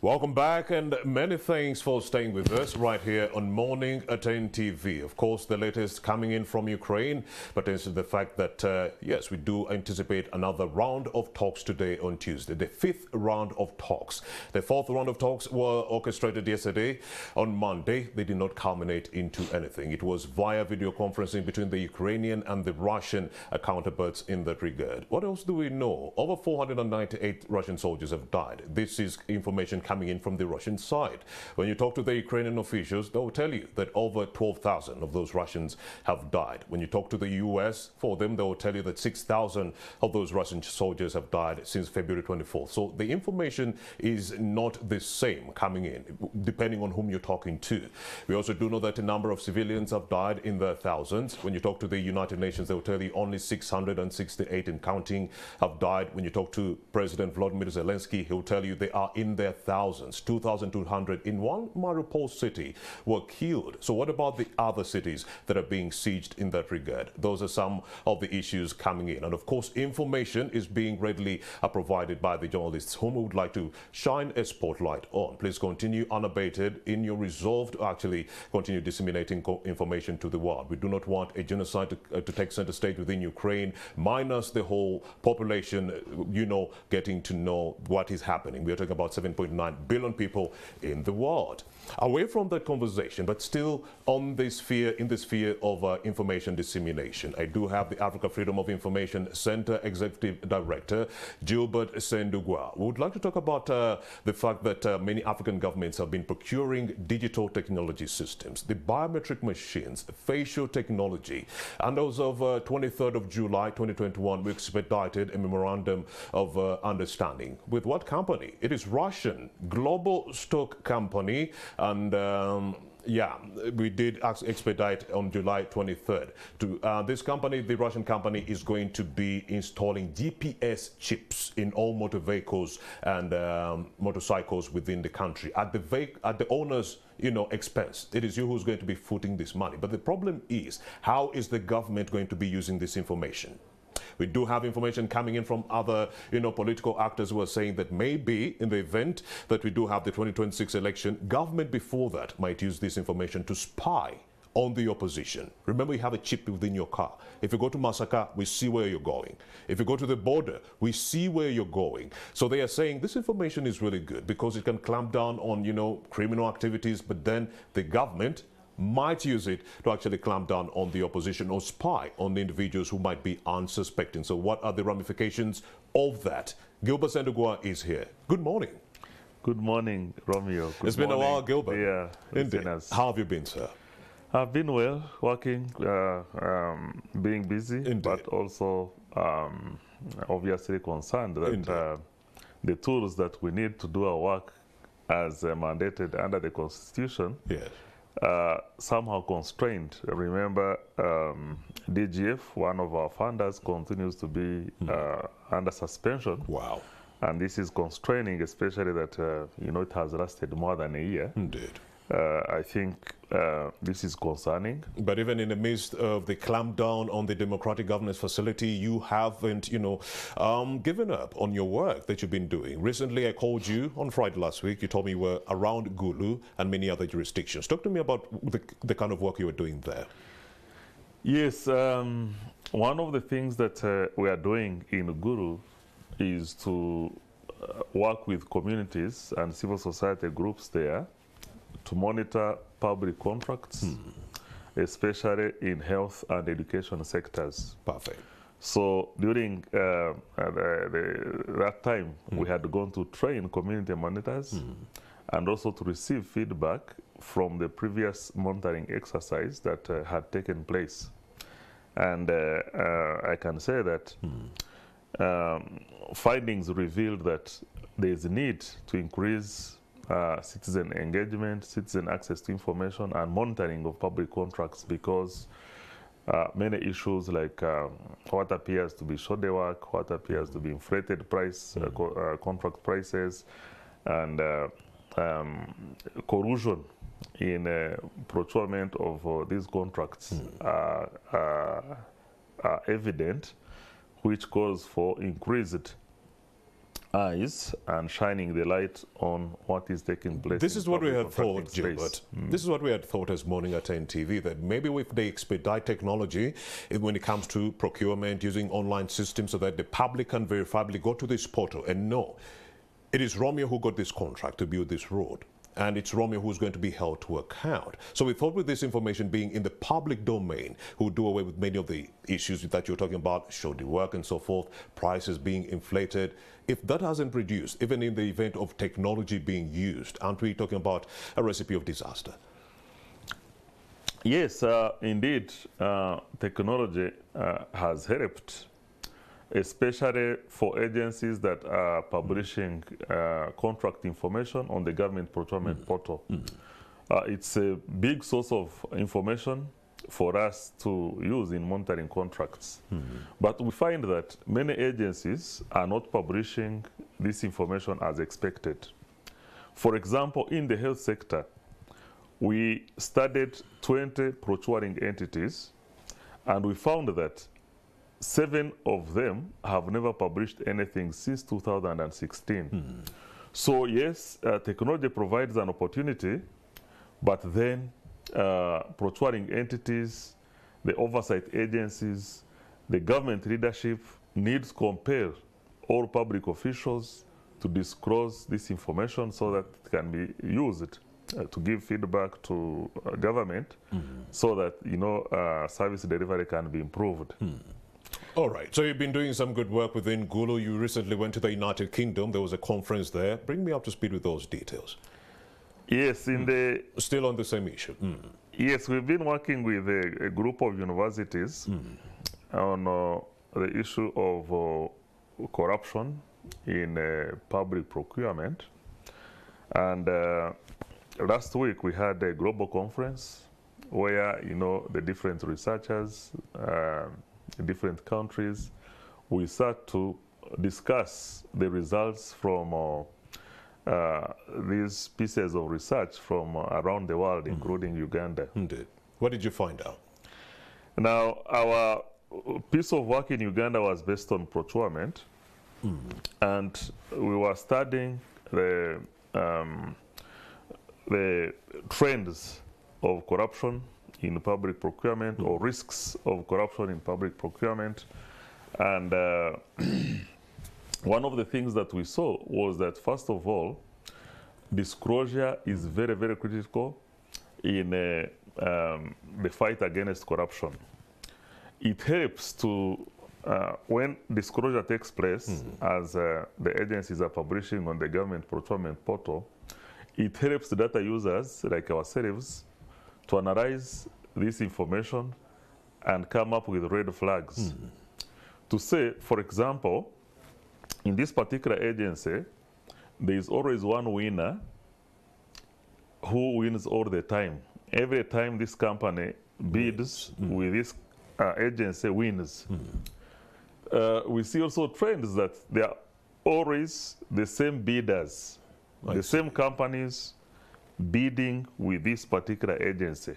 Welcome back, and many thanks for staying with us right here on Morning at 10 TV. Of course, the latest coming in from Ukraine pertains to the fact that, yes, we do anticipate another round of talks today on Tuesday, the fifth round of talks. The fourth round of talks were orchestrated yesterday. On Monday, they did not culminate into anything. It was via video conferencing between the Ukrainian and the Russian counterparts in that regard. What else do we know? Over 498 Russian soldiers have died. This is information coming in from the Russian side. When you talk to the Ukrainian officials, they'll tell you that over 12,000 of those Russians have died. When you talk to the US, for them, they will tell you that 6,000 of those Russian soldiers have died since February 24th. So the information is not the same coming in, depending on whom you're talking to. We also do know that a number of civilians have died in the thousands. When you talk to the United Nations, they will tell you only 668 and counting have died. When you talk to President Volodymyr Zelensky, he'll tell you they are in their thousands. 2,200 in one Mariupol city were killed. So what about the other cities that are being sieged in that regard? Those are some of the issues coming in. And of course, information is being readily provided by the journalists whom we would like to shine a spotlight on. Please continue unabated in your resolve to actually continue disseminating information to the world. We do not want a genocide to take center stage within Ukraine, minus the whole population, getting to know what is happening. We are talking about 7.9 billion people in the world. Away from that conversation, but still on this sphere, in the sphere of information dissemination, I do have the Africa Freedom of Information Center Executive Director, Gilbert Ssendugwa. We would like to talk about the fact that many African governments have been procuring digital technology systems, the biometric machines, facial technology. And as of 23rd of July 2021, we expedited a memorandum of understanding. With what company? It is Russian global stock company, and yeah, we did expedite on July 23rd. To this company, the Russian company, is going to be installing GPS chips in all motor vehicles and motorcycles within the country at the owner's expense. It is you who's going to be footing this money. But the problem is, how is the government going to be using this information? We do have information coming in from other, political actors who are saying that maybe in the event that we do have the 2026 election, government before that might use this information to spy on the opposition. Remember, you have a chip within your car. If you go to Masaka, we see where you're going. If you go to the border, we see where you're going. So they are saying this information is really good because it can clamp down on, criminal activities, but then the government might use it to actually clamp down on the opposition or spy on the individuals who might be unsuspecting. So what are the ramifications of that? Gilbert Ssendugwa is here. Good morning. Good morning, Romeo. It's been a while, Gilbert. Yeah. Indeed. How have you been, sir? I've been well, working, being busy, Indeed. but also obviously concerned that the tools that we need to do our work as mandated under the Constitution, yes, somehow constrained. Remember, DGF, one of our funders, continues to be under suspension. Wow. And this is constraining, especially that, it has lasted more than a year. Indeed. I think this is concerning. But even in the midst of the clampdown on the democratic governance facility, you haven't, given up on your work that you've been doing. Recently, I called you on Friday last week. You told me you were around Gulu and many other jurisdictions. Talk to me about the kind of work you were doing there. Yes, one of the things that we are doing in Gulu is to work with communities and civil society groups there to monitor public contracts, especially in health and education sectors. Perfect. So during that time, we had gone to train community monitors and also to receive feedback from the previous monitoring exercise that had taken place. And I can say that findings revealed that there is a need to increase citizen engagement, citizen access to information, and monitoring of public contracts, because many issues like what appears to be shoddy work, what appears to be inflated price, contract prices, and corrosion in procurement of these contracts are evident, which calls for increased eyes and shining the light on what is taking place. This is what we public had thought, contracting space. Gilbert. This is what we had thought as Morning at 10 TV, that maybe if they expedite technology when it comes to procurement using online systems so that the public can verifiably go to this portal and know it is Romeo who got this contract to build this road, and it's Romeo who's going to be held to account. So we thought with this information being in the public domain, who do away with many of the issues that you're talking about, shoddy work and so forth, prices being inflated. If that hasn't reduced, even in the event of technology being used, aren't we talking about a recipe of disaster? Yes, indeed, technology has helped, especially for agencies that are publishing contract information on the government procurement portal. It's a big source of information for us to use in monitoring contracts. But we find that many agencies are not publishing this information as expected. For example, in the health sector, we studied 20 procuring entities, and we found that 7 of them have never published anything since 2016. So yes, technology provides an opportunity, but then procuring entities, the oversight agencies, the government leadership needs to compel all public officials to disclose this information so that it can be used to give feedback to government so that, you know, service delivery can be improved. All right, so you've been doing some good work within Gulu. You recently went to the United Kingdom. There was a conference there. Bring me up to speed with those details. Yes, in the... Still on the same issue. Yes, we've been working with a group of universities on the issue of corruption in public procurement. And last week we had a global conference where, you know, the different researchers, different countries, we start to discuss the results from these pieces of research from around the world, including Uganda. Indeed. What did you find out? Now, our piece of work in Uganda was based on procurement, and we were studying the trends of corruption in public procurement, or risks of corruption in public procurement. And one of the things that we saw was that, first of all, disclosure is very, very critical in the fight against corruption. It helps to, when disclosure takes place, as the agencies are publishing on the government procurement portal, it helps the data users like ourselves to analyze this information and come up with red flags. To say, for example, in this particular agency, there is always one winner who wins all the time. Every time this company bids with this agency wins. We see also trends that there are always the same bidders, the same companies bidding with this particular agency.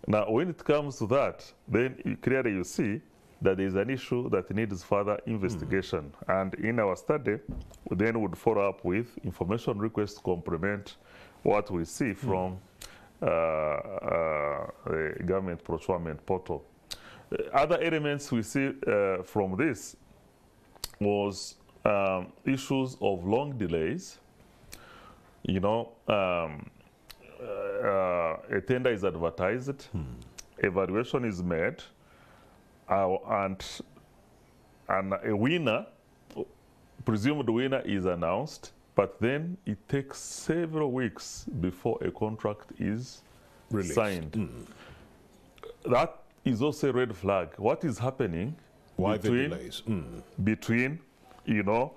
Now, when it comes to that, then clearly you see that there is an issue that needs further investigation. And in our study, we then would follow up with information requests to complement what we see from the government procurement portal. Other elements we see from this was issues of long delays. You know, a tender is advertised, evaluation is made, and a winner, presumed winner, is announced, but then it takes several weeks before a contract is signed. That is also a red flag. What is happening between, you know,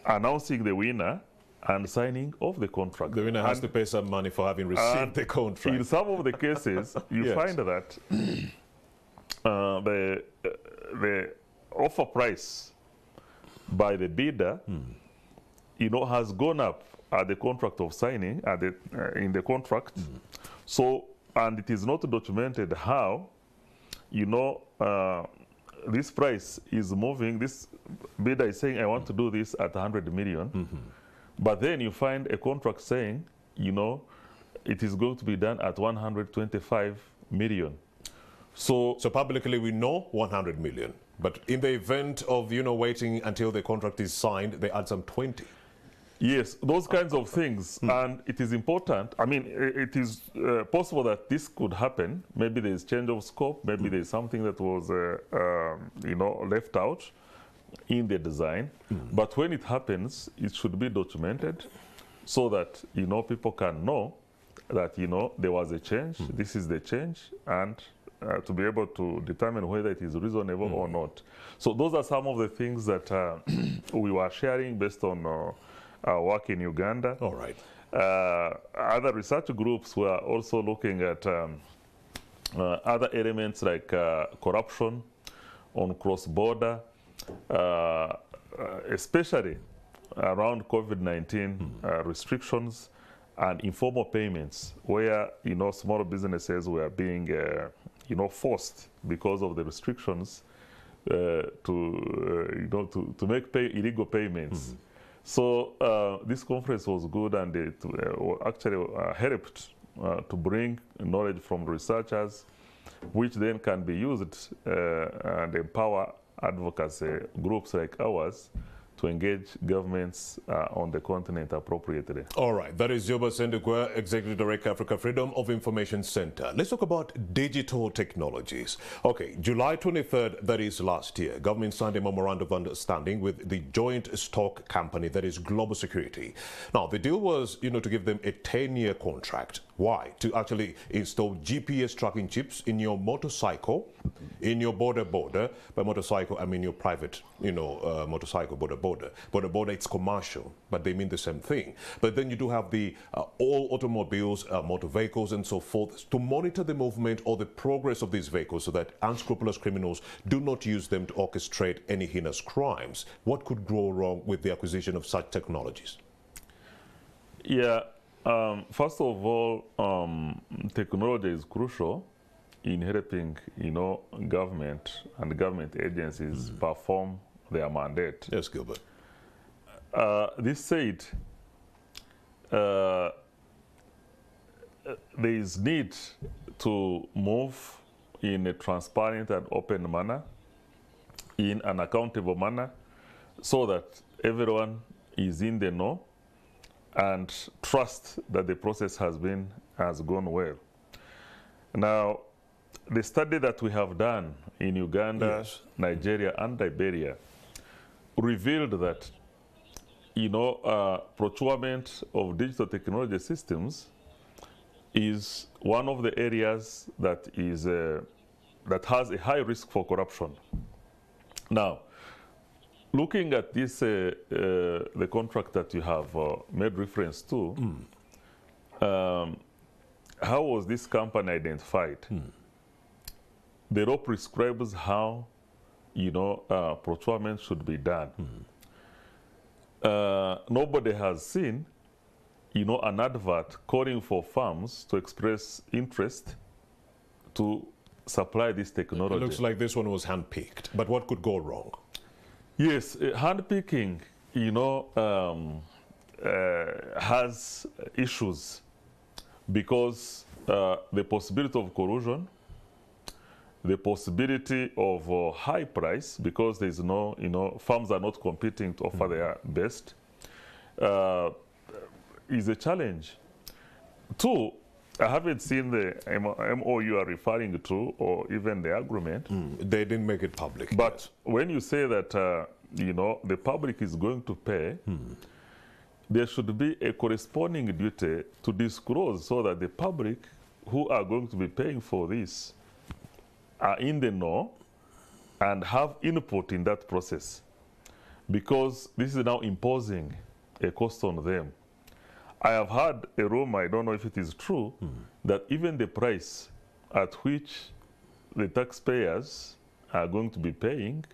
announcing the winner and signing of the contract? The winner has to pay some money for having received the contract. In some of the cases, you find that the offer price by the bidder, you know, has gone up at the contract of signing, at the, in the contract. So, and it is not documented how, you know, this price is moving, this bidder is saying, I want to do this at 100 million, but then you find a contract saying, you know, it is going to be done at 125 million. So publicly we know 100 million, but in the event of, you know, waiting until the contract is signed, they add some 20. Yes, those kinds of things, and it is important. I mean, it is possible that this could happen. Maybe there is change of scope. Maybe there is something that was, you know, left out in the design. But when it happens, it should be documented so that, you know, people can know that, you know, there was a change. This is the change, and to be able to determine whether it is reasonable or not. So those are some of the things that we were sharing based on our work in Uganda. All right. Other research groups were also looking at other elements like corruption on cross-border, especially around COVID-19 restrictions and informal payments, where, you know, small businesses were being you know, forced because of the restrictions you know, to make illegal payments. So this conference was good, and it actually helped to bring knowledge from researchers, which then can be used and empower advocacy groups like ours to engage governments on the continent appropriately. All right, that is Gilbert Ssendugwa, Executive Director, Africa Freedom of Information Center. Let's talk about digital technologies. Okay, July 23rd, that is last year, government signed a memorandum of understanding with the joint stock company, that is Global Security. Now, the deal was, you know, to give them a 10-year contract. Why? To actually install GPS tracking chips in your motorcycle, in your border. By motorcycle, I mean your private, you know, motorcycle border. It's commercial, but they mean the same thing. But then you do have the all automobiles, motor vehicles, and so forth, to monitor the movement or the progress of these vehicles so that unscrupulous criminals do not use them to orchestrate any heinous crimes. What could go wrong with the acquisition of such technologies? Yeah. First of all, technology is crucial in helping, you know, government and government agencies perform their mandate. Yes, Gilbert. This said, there is need to move in a transparent and open manner, in an accountable manner, so that everyone is in the know and trust that the process has gone well. Now, the study that we have done in Uganda, yes, Nigeria, and Liberia revealed that, you know, procurement of digital technology systems is one of the areas that is that has a high risk for corruption. Now, looking at this, the contract that you have made reference to, how was this company identified? The law prescribes how, you know, procurement should be done. Nobody has seen, you know, an advert calling for firms to express interest to supply this technology. It looks like this one was handpicked, but what could go wrong? Yes, handpicking, you know, has issues because the possibility of collusion, the possibility of high price because there is no, you know, firms are not competing to offer their best, is a challenge. Two, I haven't seen the MOU you are referring to or even the agreement. They didn't make it public. But yes, when you say that, you know, the public is going to pay, there should be a corresponding duty to disclose so that the public who are going to be paying for this are in the know and have input in that process, because this is now imposing a cost on them. I have heard a rumor, I don't know if it is true, that even the price at which the taxpayers are going to be paying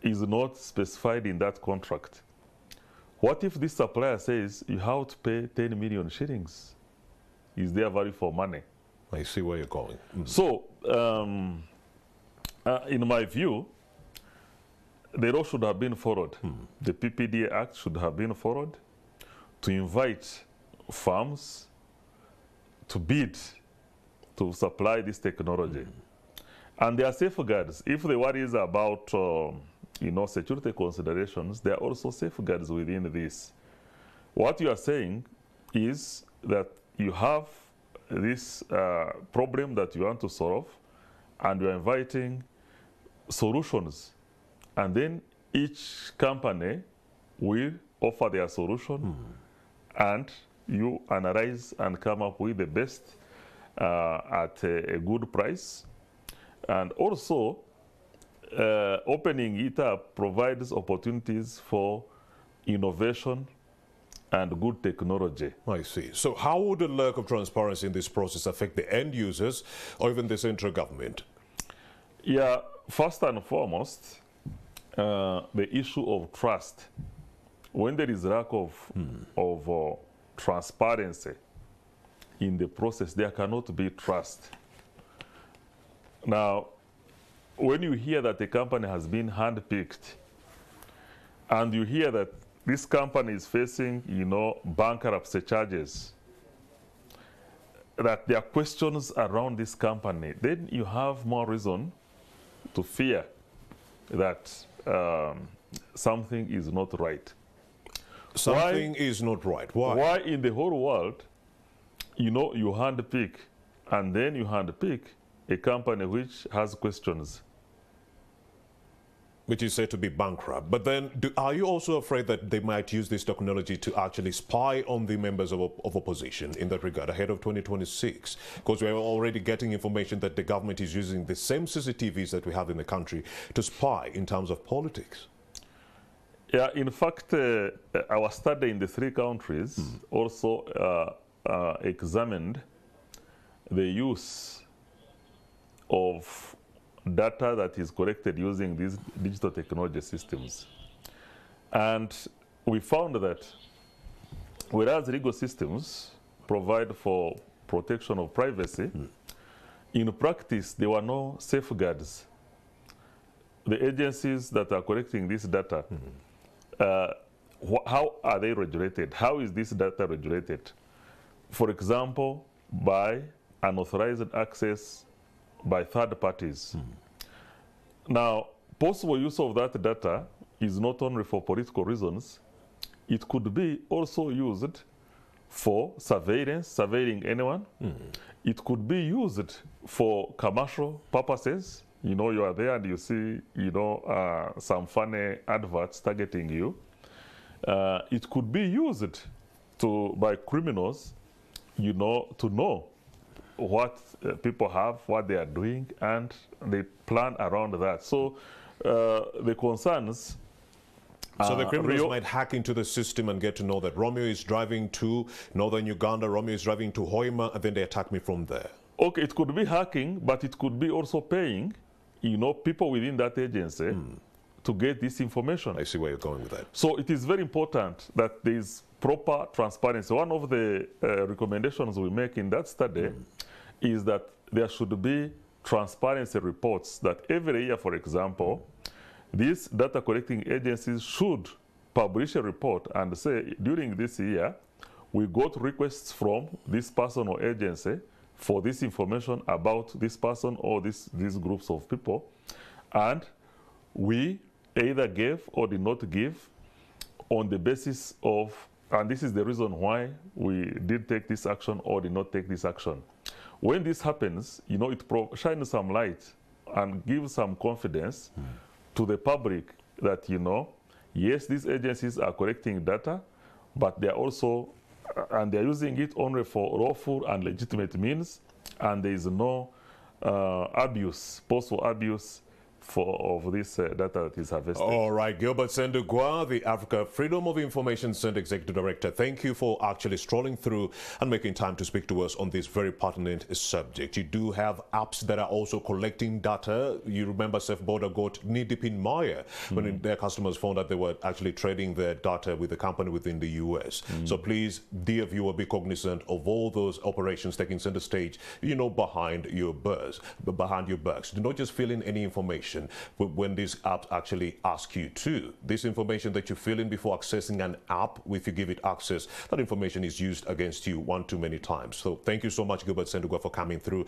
is not specified in that contract. What if this supplier says you have to pay 10 million shillings? Is there value for money? I see where you're going. So In my view, the law should have been followed. The PPDA Act should have been followed to invite firms to bid to supply this technology. And there are safeguards. If the worry is about security considerations, there are also safeguards within this. What you are saying is that you have this problem that you want to solve, and you are inviting solutions. And then each company will offer their solution, and you analyze and come up with the best at a good price. And also, opening it up provides opportunities for innovation and good technology. I see. So how would the lack of transparency in this process affect the end users or even the central government? Yeah, first and foremost, the issue of trust. When there is lack of transparency in the process, there cannot be trust. Now, when you hear that a company has been handpicked, and you hear that this company is facing, bankruptcy charges, that there are questions around this company, then you have more reason to fear that something is not right. Something is not right. Why? Why in the whole world, you handpick, and then you handpick a company which has questions, which is said to be bankrupt. But then, are you also afraid that they might use this technology to actually spy on the members of opposition in that regard ahead of 2026? Because we're already getting information that the government is using the same CCTVs that we have in the country to spy in terms of politics. Yeah, in fact, our study in the 3 countries also examined the use of data that is collected using these digital technology systems. And we found that whereas legal systems provide for protection of privacy, in practice there were no safeguards. The agencies that are collecting this data, how are they regulated? How is this data regulated? For example, by unauthorized access by third parties. Now, possible use of that data is not only for political reasons, it could be also used for surveillance, surveilling anyone. It could be used for commercial purposes. You are there and you see, some funny adverts targeting you. It could be used by criminals, to know what people have, what they are doing, and they plan around that. So the concerns. So the criminals might hack into the system and get to know that Romeo is driving to northern Uganda, Romeo is driving to Hoima, and then they attack me from there. Okay, it could be hacking, but it could be also paying, people within that agency to get this information. I see where you're going with that. So it is very important that there is proper transparency. One of the recommendations we make in that study is that there should be transparency reports that every year, for example, these data collecting agencies should publish a report and say, during this year, we got requests from this person or agency for this information about this person or these groups of people, and we either gave or did not give on the basis of, and this is the reason why we did take this action or did not take this action. When this happens, it shines some light and gives some confidence to the public that, yes, these agencies are collecting data, but they are also, and they are using it only for lawful and legitimate means, and there is no abuse, possible abuse of this data that is harvested. All right, Gilbert Ssendugwa, the Africa Freedom of Information Center Executive Director, thank you for actually strolling through and making time to speak to us on this very pertinent subject. You do have apps that are also collecting data. You remember Safe Border got knee-deep in Maya when their customers found out they were actually trading their data with a company within the US. So please, dear viewer, be cognizant of all those operations taking center stage, you know, behind your backs. Do not just fill in any information when these apps actually ask you to. This information that you fill in before accessing an app, if you give it access, that information is used against you one too many times. So thank you so much, Gilbert Ssendugwa, for coming through.